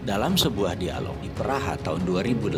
Dalam sebuah dialog di Praha tahun 2018,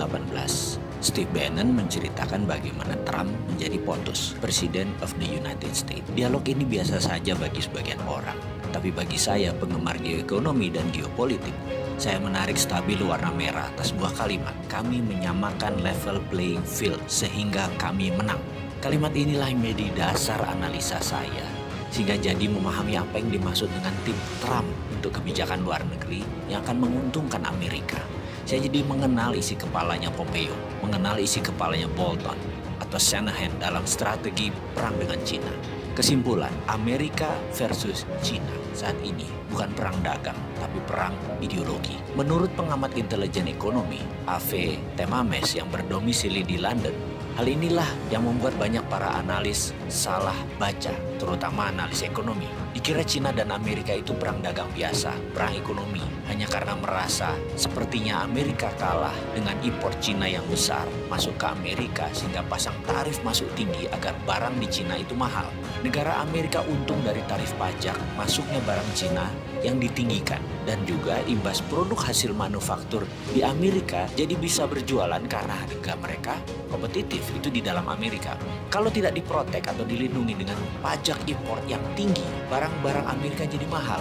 Steve Bannon menceritakan bagaimana Trump menjadi POTUS, President of the United States. Dialog ini biasa saja bagi sebagian orang, tapi bagi saya, penggemar geoekonomi dan geopolitik, saya menarik stabilo warna merah atas sebuah kalimat. Kami menyamakan level playing field sehingga kami menang. Kalimat inilah yang menjadi dasar analisa saya, sehingga jadi memahami apa yang dimaksud dengan tim Trump untuk kebijakan luar negeri yang akan menguntungkan Amerika. Saya jadi mengenal isi kepalanya Pompeo, mengenal isi kepalanya Bolton atau Shanahan dalam strategi perang dengan Cina. Kesimpulan, Amerika versus Cina saat ini bukan perang dagang, tapi perang ideologi. Menurut pengamat intelijen ekonomi, A.V. Temames yang berdomisili di London, hal inilah yang membuat banyak para analis salah baca, terutama analis ekonomi. Dikira Cina dan Amerika itu perang dagang biasa, perang ekonomi, hanya karena merasa sepertinya Amerika kalah dengan impor Cina yang besar masuk ke Amerika sehingga pasang tarif masuk tinggi agar barang di Cina itu mahal. Negara Amerika untung dari tarif pajak masuknya barang Cina yang ditinggikan, dan juga imbas produk hasil manufaktur di Amerika jadi bisa berjualan karena harga mereka kompetitif itu di dalam Amerika. Kalau tidak diprotek atau dilindungi dengan pajak impor yang tinggi, barang-barang Amerika jadi mahal.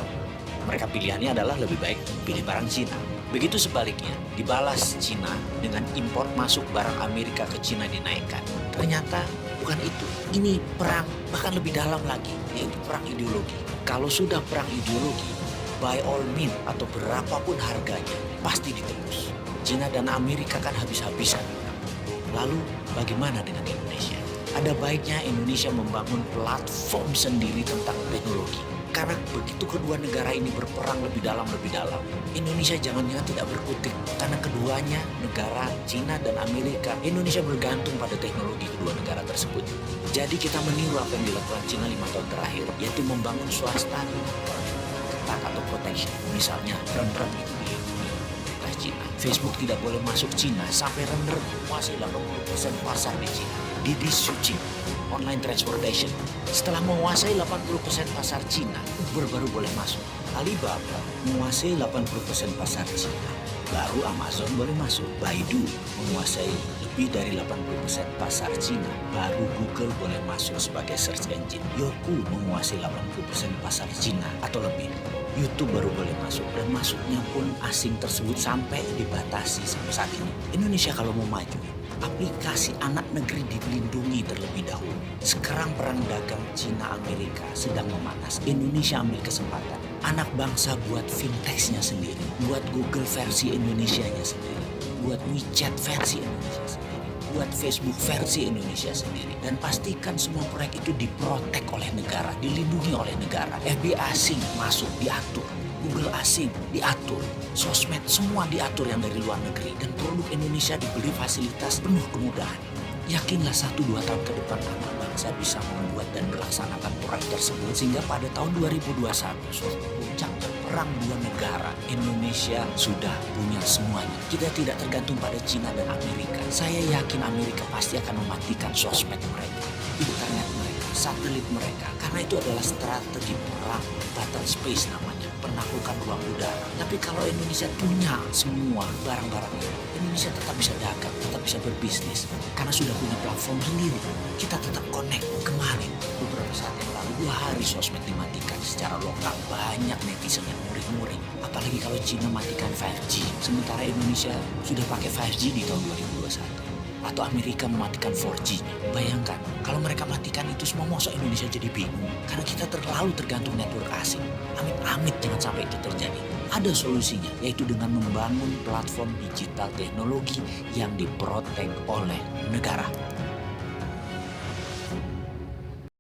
Mereka pilihannya adalah lebih baik pilih barang Cina. Begitu sebaliknya, dibalas Cina dengan impor masuk barang Amerika ke Cina dinaikkan. Ternyata bukan itu. Ini perang bahkan lebih dalam lagi, yaitu perang ideologi. Kalau sudah perang ideologi, by all means atau berapapun harganya pasti ditembus. Cina dan Amerika kan habis-habisan. Lalu bagaimana dengan Indonesia? Ada baiknya Indonesia membangun platform sendiri tentang teknologi. Karena begitu kedua negara ini berperang lebih dalam, Indonesia jangan-jangan tidak berkutik. Karena keduanya, negara Cina dan Amerika, Indonesia bergantung pada teknologi kedua negara tersebut. Jadi kita meniru apa yang dilakukan Cina 5 tahun terakhir, yaitu membangun swasta ketat atau protection. Misalnya, rem-rem itu dilindungi oleh Cina. Facebook tidak boleh masuk Cina sampai rem-rem menguasai 80% pasar di Cina. Didi Suci, online transportation, setelah menguasai 80% pasar Cina, Uber baru boleh masuk. Alibaba menguasai 80% pasar Cina, baru Amazon boleh masuk. Baidu menguasai lebih dari 80% pasar Cina, baru Google boleh masuk sebagai search engine. Youku menguasai 80% pasar Cina atau lebih. YouTube baru boleh masuk, dan masuknya pun asing tersebut sampai dibatasi sampai saat ini. Indonesia kalau mau maju, aplikasi anak negeri dilindungi terlebih dahulu. Sekarang perang dagang Cina-Amerika sedang memanas. Indonesia ambil kesempatan. Anak bangsa buat fintechnya sendiri, buat Google versi Indonesianya sendiri, buat WeChat versi Indonesia sendiri, buat Facebook versi Indonesia sendiri. Dan pastikan semua proyek itu diprotek oleh negara, dilindungi oleh negara. FBI asing masuk diatur, Google asing diatur, sosmed semua diatur yang dari luar negeri, dan produk Indonesia diberi fasilitas penuh kemudahan. Yakinlah 1-2 tahun ke depan anak bangsa bisa membuat dan melaksanakan proyek tersebut, sehingga pada tahun 2021 suatu puncak perang dua negara, Indonesia sudah punya semuanya. Kita tidak tergantung pada Cina dan Amerika. Saya yakin Amerika pasti akan mematikan sosmed mereka, internet mereka, satelit mereka, karena itu adalah strategi perang battle space namanya, penaklukan ruang udara. Tapi kalau Indonesia punya semua barang-barang itu, Indonesia tetap bisa dagang, tetap bisa berbisnis, karena sudah punya platform sendiri. Kita tetap connect. Kemarin beberapa saat yang lalu 2 hari sosmed dimatikan secara lokal, banyak netizen yang muring-muring. Apalagi kalau Cina matikan 5G, sementara Indonesia sudah pakai 5G di tahun 2021. Atau Amerika mematikan 4G. Bayangkan, kalau mereka matikan itu semua, masa Indonesia jadi bingung? Karena kita terlalu tergantung network asing. Amit-amit jangan sampai itu terjadi. Ada solusinya, yaitu dengan membangun platform digital teknologi yang diprotek oleh negara.